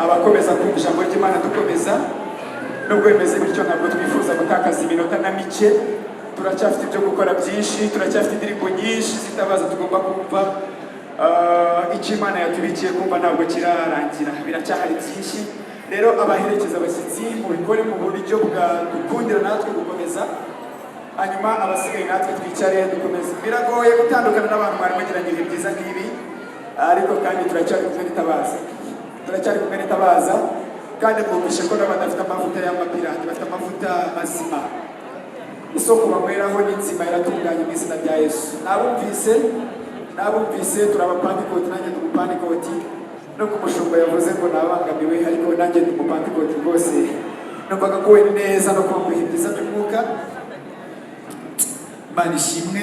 abakomeza kumva ijambo ry'Imana dukomeza nubwo bimeze bityo ntabwo twifuza gutakaza iminota na mike turacyafite ibyo gukora byinshi turacyafite indirimbo nyinshi zitabaza tugomba kumva icyo Imana yatubikiye kumva ntabwo kirarangira biracyahari byinshi rero abaherekeza abashyitsi mubikore mu buryo bwa dukundira natwe gukomeza hanyuma abasigaye natwe twicare dukomeze. Biragoye gutandukana n'abantu mwari mugiranye ibihe byiza nk'ibi, ariko kandi turacyari kumwe n'itabaza, kandi mwumvishe ko n'abadafite amavuta y'amapirani bafite amavuta mazima, isoko banyweraho n'inzima iratunganye mu izina rya Yesu. Nabumvise turabapantikoti, nanjye ndi umupantikoti, no ku mushumba yavuze ngo nabangamiwe, ariko nanjye ndi umupantikoti rwose. Numvaga nguwe neza no kuba mu bihe byiza by'umwuka. Imana ishimwe,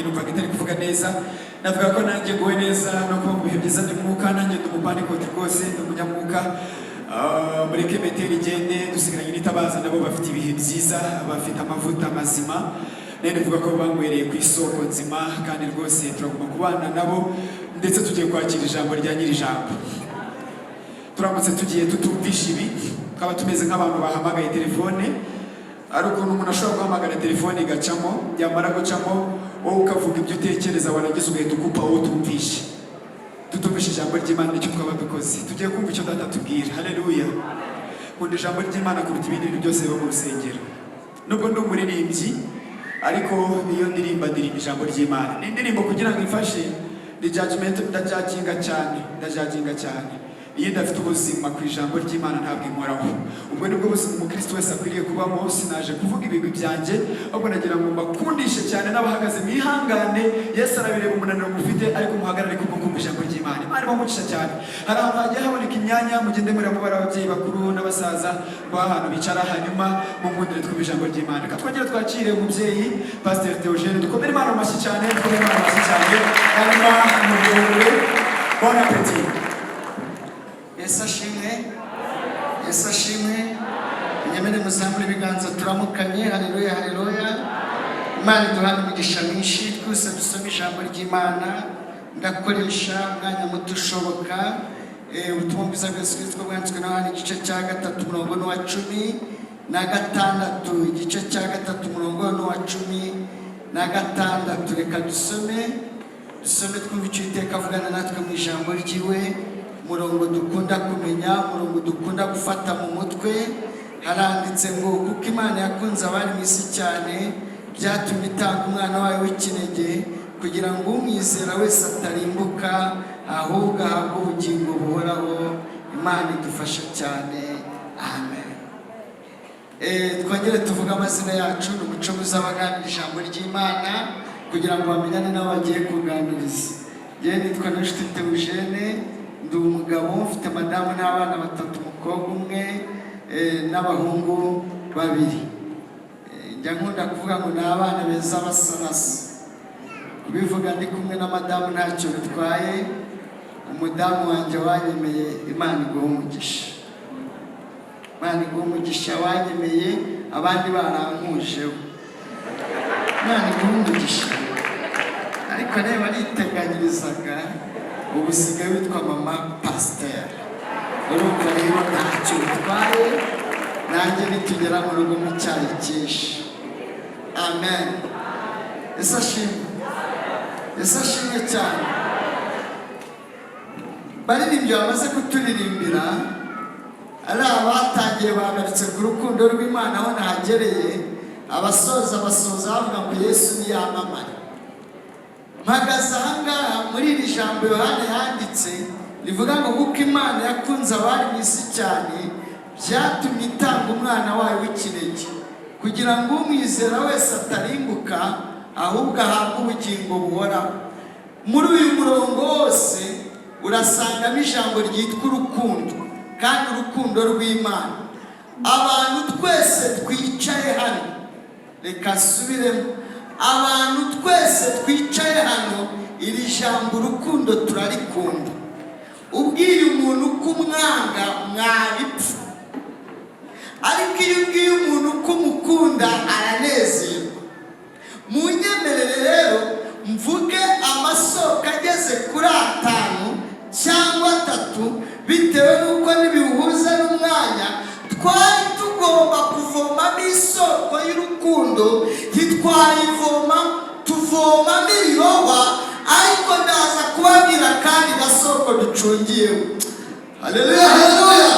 numvaga itari kuvuga neza. Navuga ko nanjye nguwe neza no kuba mu bihe byiza by'umwuka. Nanjye ndi umupantikoti rwose, ndi umunyamwuka. Muri THEOGENE dusigaranye n'itabaza, nabo bafite ibihe byiza, bafite amavuta mazima. Nene vuga ko banywereye ku isoko nzima, kandi rwose turagomba kubana nabo, ndetse tugiye kwakira ijambo rya nyiri ijambo. Turamutse tugiye tutumvisha ibi, kaba tumeze nk'abantu bahamagaye telefone, ari ukuntu umuntu ashobora guhamagara telefone igacamo, yamara gucamo wowe ukavuga ibyo utekereza, warangiza ugahita ukupa wowe utumvishe. Tutumvishe ijambo ry'Imana, nicyo twaba dukoze. Tugiye kumva icyo Data atubwira. Haleluya. Nkunda ijambo ry'Imana kuruta ibindi bintu byose biba mu rusengero. Nubwo ndi umuririmbyi, ariko iyo ndirimba ijambo ry'Imana. Ni indirimbo kugira ngo ifashe ndajaginga cyane. Iyo ndafite ubuzima ku ijambo ry'Imana ntabwo inkoraho. Ubwo nibwo buzima umukristo wese akwiriye kubamo. Sinaje kuvuga ibigwi byanjye, ahubwo nagira ngo mbakundishe cyane n'abahagaze mwihangane. Yesu arabireba umunaniro mufite, ariko muhagarare kubwo kumva ijambo ry'Imana. Imana ibamucisha cyane. Hari ahantu hagiye haboneka imyanya, mugende muri abo ababyeyi bakuru n'abasaza ahantu bicara, hanyuma mukundire twumva ijambo ry'Imana. Reka twongere twakire umubyeyi Pastor THEOGENE. Dukomere Imana amashyi cyane, hanyuma mugende. Bon appétit. Yesu ashimwe. Nyamene muzamure ibiganza turamukanye. Haleluya. Imana iduhana imigisha myinshi. Twese dusome ijambo ry'Imana. Ndakoresha umwanya muto ushoboka. Ubutumwa bwiza bwa Yesu Kristo bwanditswe na Yohana igice cya 3 umurongo wa 16, igice cya 3 umurongo wa 16. Reka dusome twumva icyo Uwiteka avugana natwe mu ijambo ryiwe. Murongo dukunda kumenya, murongo dukunda gufata mu mutwe. Haranditse ngo kuko Imana yakunze abari mu isi cyane, byatumye itanga umwana wayo w'ikinege, kugira ngo umwizera wese atarimbuka, ahubwo ahabwe ubugingo buhoraho. Imana idufashe cyane. Amen. Twongere tuvuga amazina yacu. Ni umucomuzi w'abaganira ijambo ry'Imana, kugira ngo bamenyane n'abo bagiye kuganiriza. Njye nitwa THEOGENE. Ndi umugabo, mfite madamu n'abana 3, umukobwa umwe n'abahungu 2. Njya nkunda kuvuga ngo ni abana beza basanasa. Kubivuga ndi kumwe na madamu ntacyo bitwaye. Umudamu wanjye wanyemeye, Imana iguhe umugisha. Wanyemeye, abandi barankujeho. Imana iguhe umugisha. Ariko reba niteganyirizaga, ubu usigaye witwa mama Pasteur. Urumva rero ntacyo bitwaye, nanjye nitugera mu rugo mu cyayi cyinshi. Amen. Yesu ashimwe cyane. Baririmbyi bamaze kuturirimbira, ari abatangiye bagarutse ku rukundo rw'Imana aho nahagereye. Abasoza bavuga ngo Yesu niyamamare. Mpagaze ahangaha muri iri jambo Yohana yanditse rivuga ngo kuko Imana yakunze abari mu isi cyane, byatumye itanga umwana wayo w'ikinege, kugira ngo umwizera wese atarimbuka, ahubwo ahabwe ubugingo buhoraho. Muri uyu murongo wose urasangamo ijambo ryitwa urukundo, kandi urukundo rw'Imana. Abantu twese twicaye hano, reka nsubiremo, abantu twese twicaye hano, iri jambo urukundo turarikunda. Ubwiye umuntu ko umwanga mwabipfa, ariko iyo ubwiye umuntu ko umukunda aranezerwa. Munyemerere rero mvuge amasoko ageze kuri 5 cyangwa 3, bitewe n'uko ntibihuza n'umwanya. Twari tugomba kuvomamo isoko y'urukundo, ntitwayivoma tuvomamo ibirohwa, ariko ndaza kubabwira kandi gasoko ducungiyeho. Haleluya.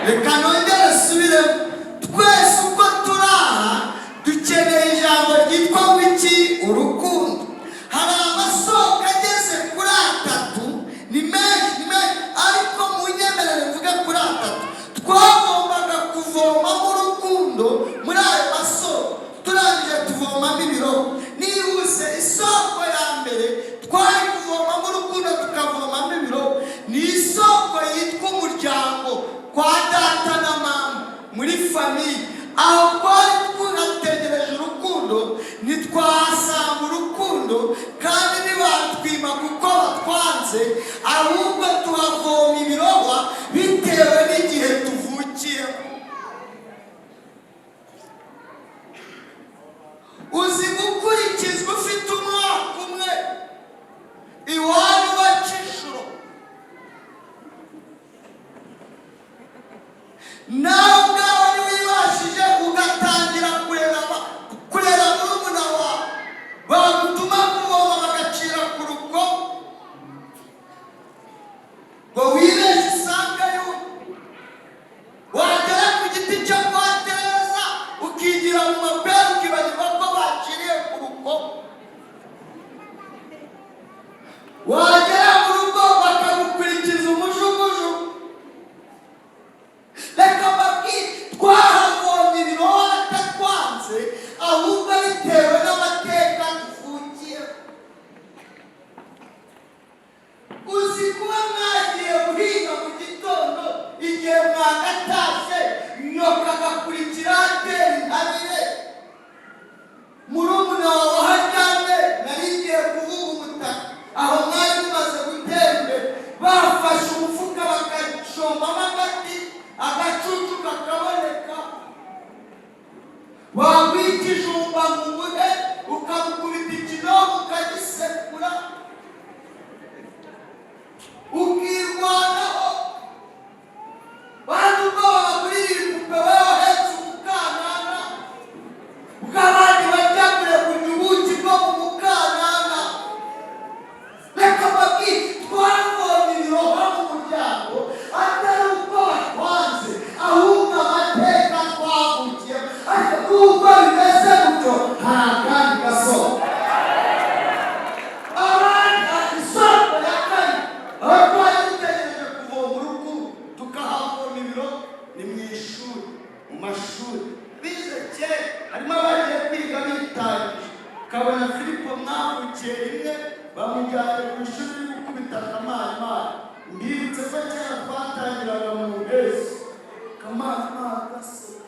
Reka nongere subire. Twese uko turaha dukeneye ijambo famiye. Aho twari tunategereje urukundo ntitwahasanga urukundo, kandi ntibatwima kuko batwanze, ahubwo tuhavoma ibirohwa bitewe n'igihe tuvukiyemo. Uzi gukurikizwa ufite umwaka umwe iwanyu baca inshuro, nawe ubwawe ntiwibashije ugatangira kurera murumuna wawe, bagutuma kuvoma bagacira ku rugo ngo wibeshye usanga wagera ku giti cyo kwatereza ukigira mu mapera ukibagirwa ko baciriye ku rugo, wagera mu rugo bakagukurikiza umujuguju. Reka mbabwire, twahavomye ibirohwa batatwanze, ahubwo bitewe n'amateka dufungiye. Uzi kuba mwagiye guhinga mu gitondo igihe mwagatashe, nyoka agakurikira atera intabire, murumuna wawe aharyamye nari ngiye kuvuga umutaka, aho mwari mumaze gutera imbere, bafashe umufuka bakacombamo agati, agacucu kakaboneka, wagwikijumba mu muhe ukamukubita ikinogo ukagisekura ukirwanaho, bandi ubwoba bagurira ibipupe wowe wahetse umukanana, bw'abandi bajya kure kurya ubuki bwo mu mukanana. Reka mbabwire, twavomye ibirohwa mu muryango atari uko batwanze, ahubwo amateka twavukiyemo. Ariko nubwo bimeze gutyo, nta kandi gasohoka. Isoko ya kane, aho twari dutegereje kuvoma urukundo tukahavoma ibiro, ni mu ishuri, mu mashuri bize kera. Harimo abagiye kwiga bitangije, ukabona Filipo mwavukiye rimwe bamujyanye ku ishuri uri gukubita akamari. Mbibutse ko kera twatangiraga mu mpeshyi, akamari gasohoka,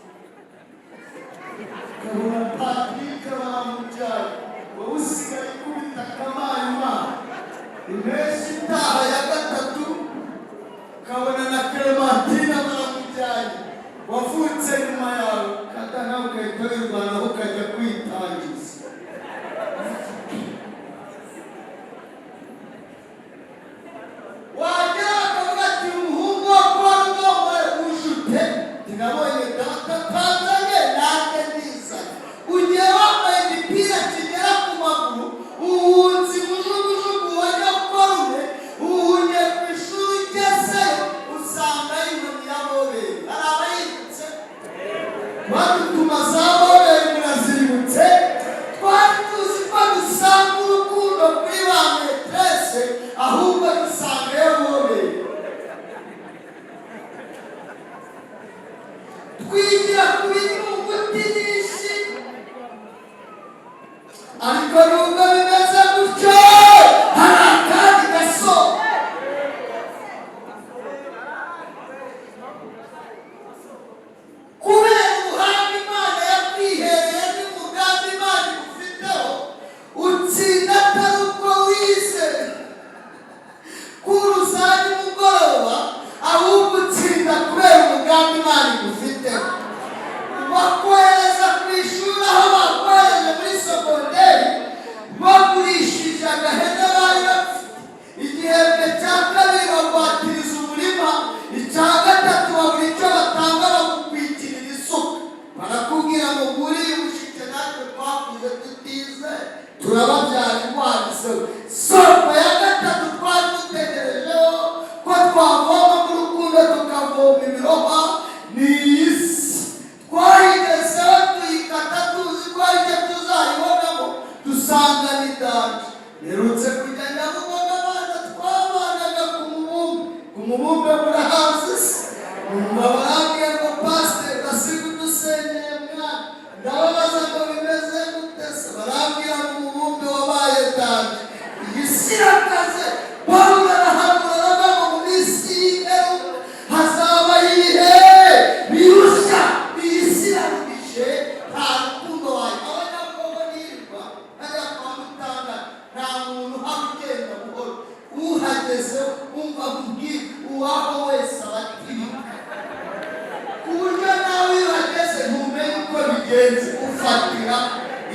ukabona Patrick bamujyanye, wowe usigaye ukubita akamari. Impeshyi itaha ya gatatu, ukabona na Clementine baramujyanye, wavutse nyuma yawe, kada nawe ugahita wirwanaho ukajya kwitangiza. Wagera bakavuga ati umuhungu wo kwa Rugomore ujute, nabonye data tanzanye nanjye ndizanye. Ugiye wambaye igipira kigera ku maguru, uhunze umujugujugu wajya gukora ume, uhungiye ku ishuri ugezeyo usanga inkoni ya boberi. Hari abayibutse badutuma za boberi murazibutse. Twari tuzi ko dusanga urukundo kuri ba metrese, ahubwo dusanga yo boberi. Twigira ku binyuguti nyinshi, ariko nubwo bimeze gutyo, hari akandi gasohoka. Kubera ubuhanga Imana yakwihereye n'umugambi Imana igufiteho, utsinda atari uko wize kuruza nimugoroba, ahubwo utsinda kubera umugambi Imana igufiteho. Bakohereza ku ishuri aho bakohereje muri segonderi, bagurishije agahene bari bafite. Igihembwe cya kabiri bagwatiriza umurima, icya gatatu babura icyo batanga bagukwikirira isuka. Barakubwira ngo nguriye umushike natwe twakuze tutize, turababyara indwara. Soko ya gatatu twari dutegerejeho ko twavoma mu rukundo tukavoma ibirohwa, ni iyi si. Twayigezeho tuyikata tuzi ko ari cyo tuzayibonamo, dusanga ni danje. Nerutse kugenda mu mboga abana twabanaga ku mubumbe murahazi se, numva barambwiye ngo pasiteri basiga udusenyeye mwana, ndababaza ngo bimeze gute se, barambwira ngo umubumbe kwifatira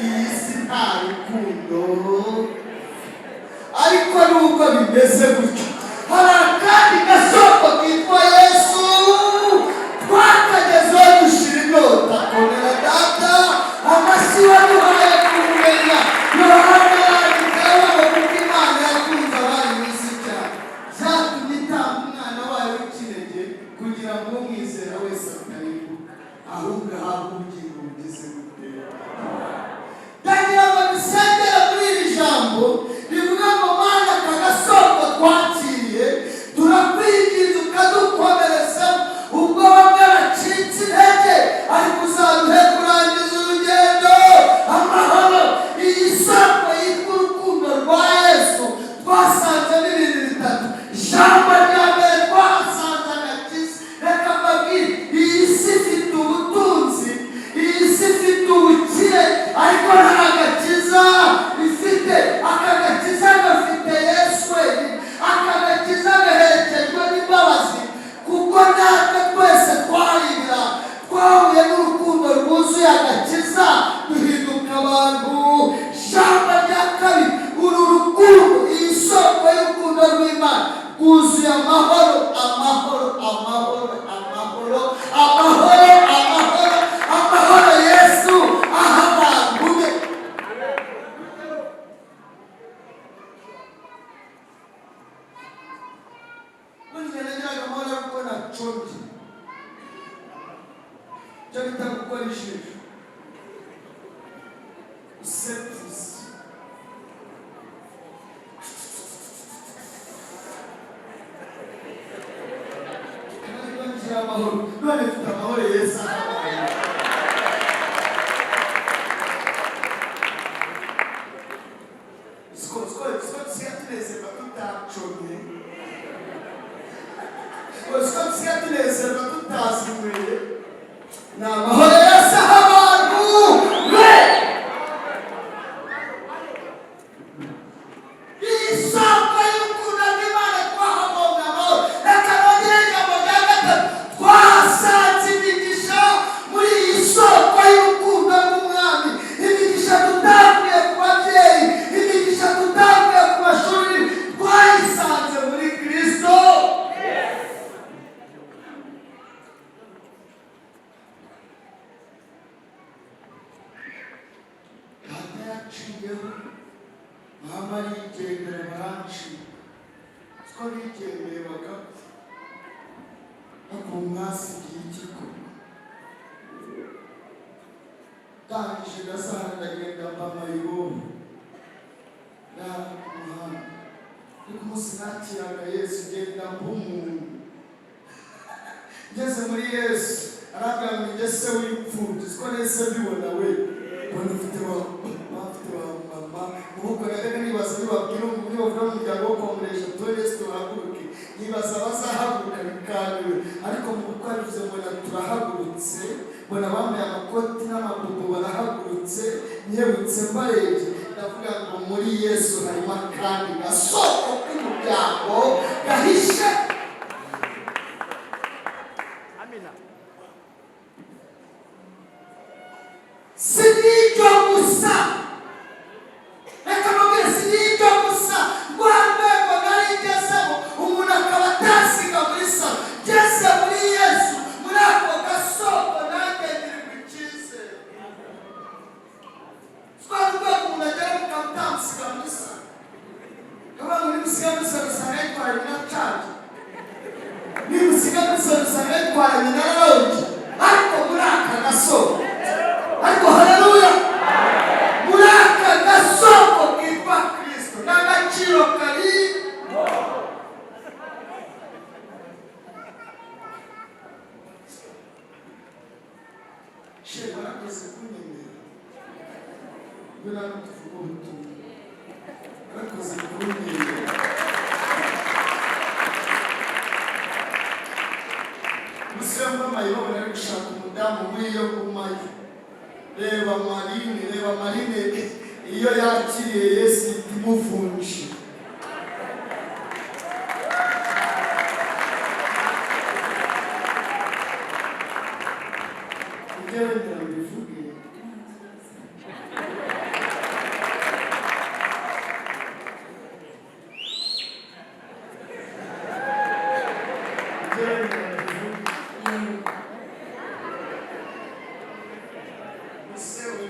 iyi si nta rukundo. Ariko nubwo bimeze gutyo, hari akandi gasoko kitwa Yesu twakagezeho dushira inyota. Komera data amashyi waduhaye kumumenya. Yohana yandikaho kuko Imana yakunze abari mu isi cyane byatumye itanga umwana wayo w'ikinege kugira ngo umwizera wese atarimbuka ahubwo ahabwe ubugingo bugeze gutera. Ndagira ngo dusengere muri iri jambo rivuga ngo Mana aka gasoko twakiriye turakwinginze ukadukomereza ubwo bamwe bacitse intege, ariko uzaduhe kurangiza urugendo amahoro. Iyi soko yitwa urukundo rwa Yesu twasanzemo ibintu bitatu. Ijambo rya mbere twasanze agakiza. Reka mbabwire, iyi si ifite ubutunzi, iyi si ifite ubukire, ariko nta gakiza ifite. Aka gakiza gafite Yesu wenyine. Aka gakiza gaherekejwe n'imbabazi, kuko natwe twese twaribira twahuye n'urukundo rwuzuye agakiza duhinduka abantu. Ijambo rya kabiri, uru rukundo, iyi soko y'urukundo rw'Imana rwuzuye amahoro, amahoro, amahoro, amahoro, amahoro, amahoro, amahoro. Yesu aha abantu be. Burya nagiraga amahoro kuko nacomye. Icyo bita gukora ijisho, usepuzi. Ngira amahoro, none mfite amahoro. Yesu ahabaye. Siko dusigaye tunezerwa tutacomye, siko dusigaye tunezerwa tutazinyweye. Ni amahoro Yesu aha abantu be. Iyi soko y'urukundo rw'Imana twahabonye amahoro. Reka nongere ijambo rya gatatu, twasanze imigisha muri iyi soko y'urukundo rw'Umwami. Imigisha tutakuye ku babyeyi, imigisha tutakuye ku mashuri, twayisanze muri Kristo. Data yaciyeho, mama arigendera baranciye. Siko bigendeye bagapfa, ariko mwasigiye igikorwa. Ndangije gasana ndagenda mba mayibobo nara ku muhanda. Ariko umunsi nakiraga Yesu ngenda mba umuntu. Ngeze muri Yesu arambwira ngo njye se w'imfubyi. Siko nahise mbibona we, mbona ufite ba mama. Ubwo najyaga nibaza nibabwira nibavuga mu muryango wo komuresha tuwe Yesu turahaguruke, nibaza bazahaguruka bikanguye. Ariko mu gukora bivuze mbona turahagurutse, mbona bambaye amakoti n'amabubu barahagurutse. Nyebutse mbarebye ndavuga ngo muri Yesu harimo akandi gasoko k'umuryango gahishe. Si n'ibyo gusa, reka mbabwire, si n'ibyo gusa. Rwa rwego nari ngezemo umuntu akaba atasiga muri salo, ngeze muri Yesu, muri ako gasoko nanjye ngirirwa icyizere. Rwa rwego umuntu agera mukaba utamusiga muri salo. Kaba muri musiga muri salo usanga yitwaranye na caje, nimusiga muri salo usanga yitwaranye na rongi. Ariko muri aka gasoko, ariko haleluya, muri aka gasoko kitwa Kristo n'agaciro kari. Shehe barakoze kunyemera, ubwo ntabwo tuvuga ubutumwa, barakoze kunyemera. Umusore w'amayibobo nari gushaka umudamu w'iyo kumayo. Reba Marine iyo yakiriye Yesu imuvunje. Ugenda mbivuge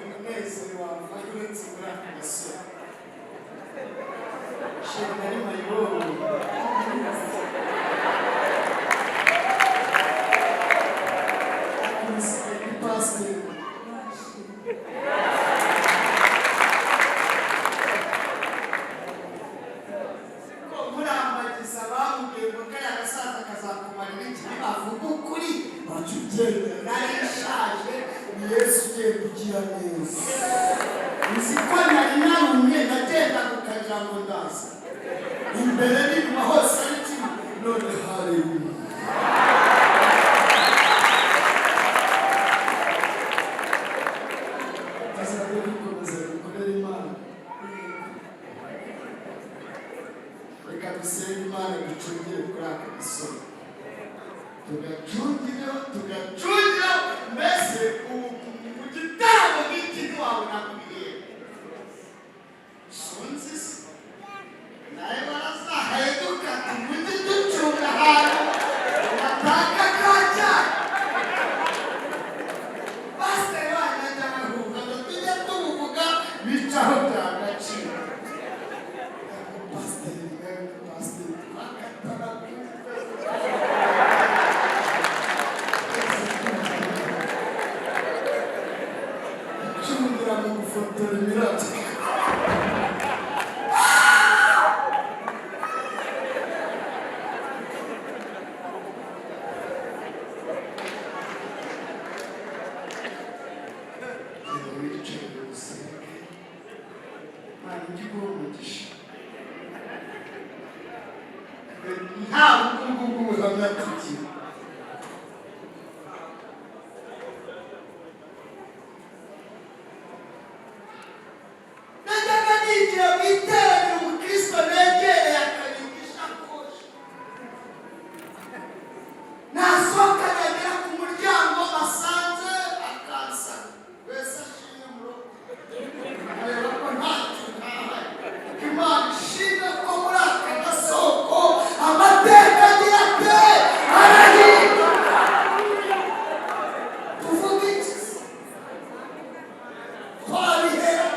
umunezero wawe uretse muri aka gasoro shema ari mayibobo ni pasiteri murambagiza bamubwiye ngo kariya gasaza kazakumarira iki bavuga ukuri wacu ugenda nari ishaje ni Yesu ugiye kugira neza uzi ko nari narumye nagenda kukagira ngo ndaza imbere n'inyuma hose ari kimwe none haleluya tuzajya dukomeza dukorera Imana reka dusenge Imana ducungire kuri aka gasoro tugacungira mbese mu gitambo nk'iki ntiwabona kubireba sunzi se nawe barazaheduka tujye ducunga ahantu bataka kajya pasiteri wanyu ajya bahuga ngo tujye tubuvuga bicaho byagaciro pasiteri twakatana cungira mu gufotora imirabyo nta bukungu bw'ubuhamya tugira najyaga nigira mu iteraniro umukristo negereye akabika ishakoshi nasohoka nagera ku muryango asanze akansana wese ashimye murogo areba ko ntacyo ntahaye Imana ishimwe ko muri aka gasoko amateka agira ate arahinduka tuvuga iki twabihera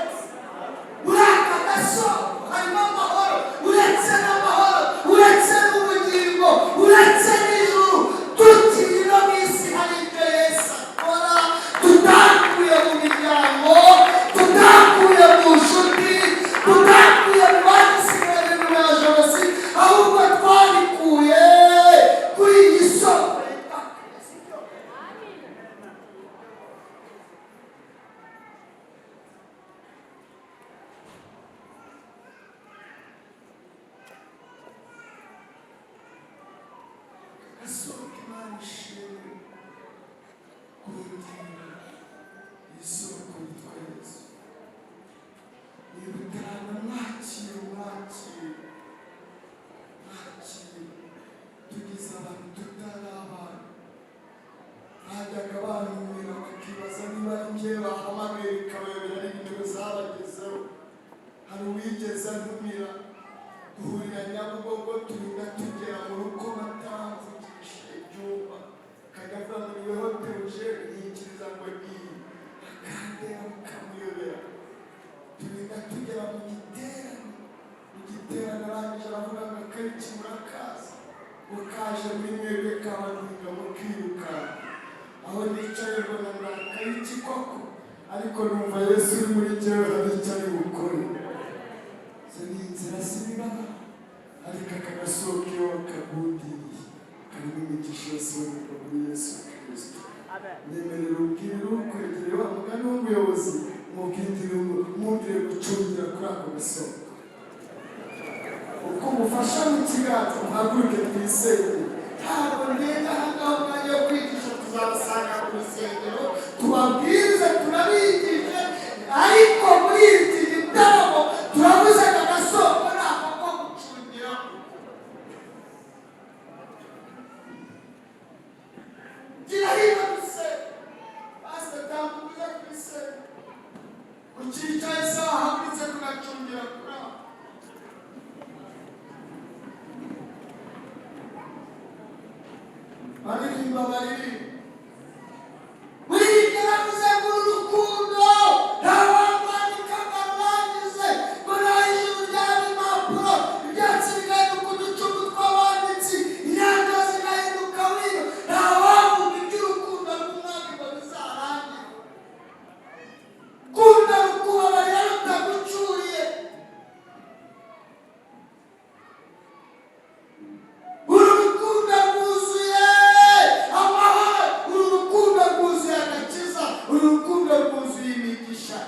muri aka gasoko harimo amahoro uretse n'amahoro uretse n'ubugingo uretse n'ijuru tukiri no mu isi hari ibyo Yesu akora tutakuye mu miryango tutakuye mu nshuti tutakuye mu badusigaye mu bajosi ahubwo twabikuye kuri iyi soko gasoko Imana ishimwe kundira isoko yitwa Yesu niba utarana mwakire tugize abantu tutari abantu bajyaga bantumira bakibaza niba ari njye bahamagaye bikabayobera n'ibintu zabagezeho hari uwigeze antumira duhurira Nyabugogo turinda tugera mu rugo batamvugisha ibyumba kajya avuga ngo niweho THEOGENE yikiriza ngo niyi akandera bikamuyobera turinda tugera mu giterane arangije aravuga ngo akenshi murakaza mukaje muri mwebwe kabaduhinga mukirukanka aho nicaye mbona ndakaye iki koko ariko numva Yesu uri muri jyewe hari icyo ari bukore izo ni inzira z'ibibaba ariko aka gasoko iyo wakagundiriye karimo imigisha yose iboneka muri Yesu Kristo nemerera ubwire ukwegereye wa mugani w'umuyobozi mubwire gucungira kuri ako gasoko uko umufasha mu kiganza muhaguruke twisenge ntabwo ndenda ahangaha umwanya wo kwigisha tuzabasanga ku rusengero tubabwirize turabigishe ariko muri iki gitaramo turabuze aka gasoko ntabwo ko gucungira gira hino dusenge pastor tambuza twisenge ukicaye sawa hagurutse kunacungira kuri aho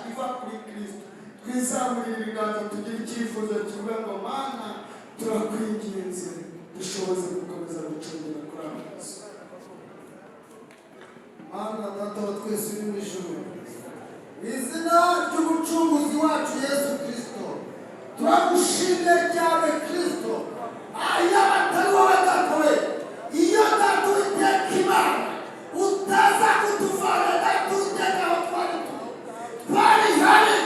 iva kuri Kristo. Twizamurire ibiganza tugire icyifuzo kivuga ngo Mana turakwinginze dushoboze gukomeza gucungira kuri aba Yesu. Mana Data wa twese uri mu ijuru, mu izina ry'umucunguzi wacu Yesu Kristo turagushimye cyane Kristo. Aya batari wowe Data we, iyo Data Uwiteka Imana utaza kutuvana Data Uwiteka aho twari turi, twari hari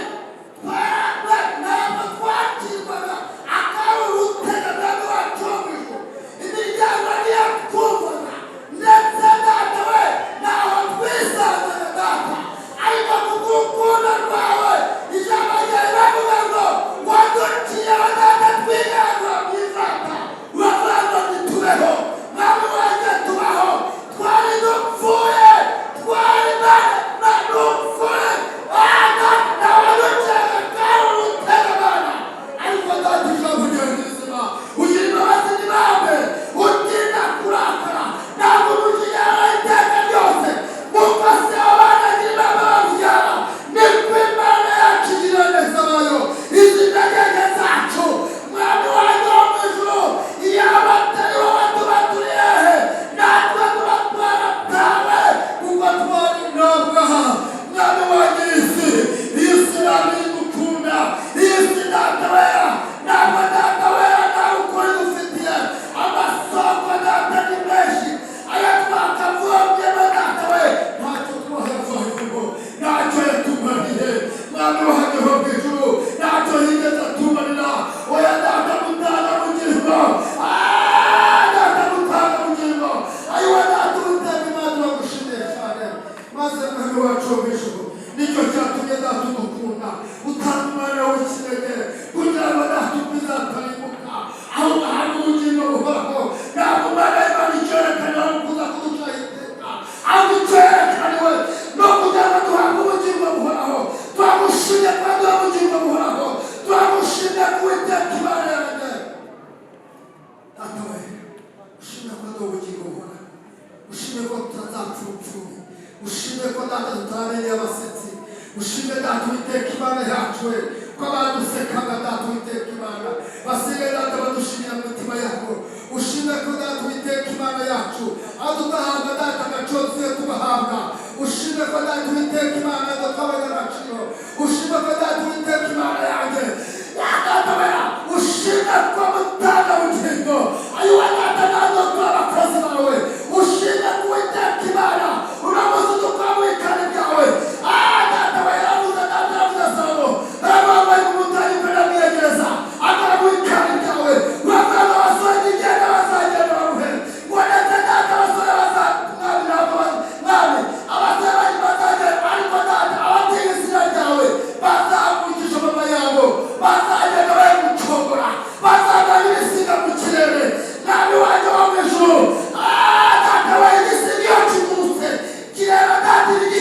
ntabwo twakirwaga akabura utega Mwami wacu wo mu ijuru, imiryango ntiyatwumvaga ndetse Data we ntaho twisangaga Data, ariko kubw'urukundo rwawe ijambo ryawe riravuga ngo waduciyeho Data twigana mu izata, uravuga ngo ntitubeho. Mwami wanjye tubaho, twari dupfuye, twari dupfuye, nawe duciyeho kandi urutega Mana, ariko Data ijambo ryawe ni rizima, ugira imbabazi n'ibambe, utinda kurakara, ntabwo umujinya wawe iteka ryose, kuko se abana agira inama babyara, niko Imana yacu igira neza bayo, izi ntege zacu. Mwami wanjye wo mu ijuru, iyo abatari wowe tuba turi hehe? Natwe tuba twaratawe kuko twari intobwaha. Mwami wanjye isi ntabwo igukunda, isi Data wera ntabwo Data wera ntawe ukuri dufitiye, amasoko Data ni menshi, aya twakavomyemo Data we ntacyo twayavanyemo, ntacyo yatumariye. Mwami wanjye wo mu ijuru, ntacyo yigeze atumarira. Oya Data mutanga bugingo, Data mutanga bugingo, ayiwe Data Uwiteka Imana turagushimiye cyane, maze Mwami wacu wo mu ijuru nicyo cyatumye Data udukunda, utanga umwana w'ikinege kugira ngo Data ubizatarimuka, aho hari ubugingo buhoraho. Ntabwo Imana y'Imana icyerekana no kuza kuducaho iteka, ahubwo icyerekaniwe no kugira ngo duhabwe ubugingo buhoraho. Turagushimye ko duha ubugingo buhoraho, turagushimye ko Uwiteka Imana yanjye Data we, ushimye ko duha ubugingo buhoraho, ushimye ko tutazapfa urupfuye, ushimye ko Data tutabereye abasetsi, ushimye Data Uwiteka Imana yacu we ko badusekaga Data Uwiteka Imana basigaye Data badushimira mu mitima yabo. Ushimye ko Data Uwiteka Imana yacu aho tudahabwa Data agaciro tugiye tubahabwa. Ushimye ko Data Uwiteka Imana twabaga agaciro. Ushimye ko Data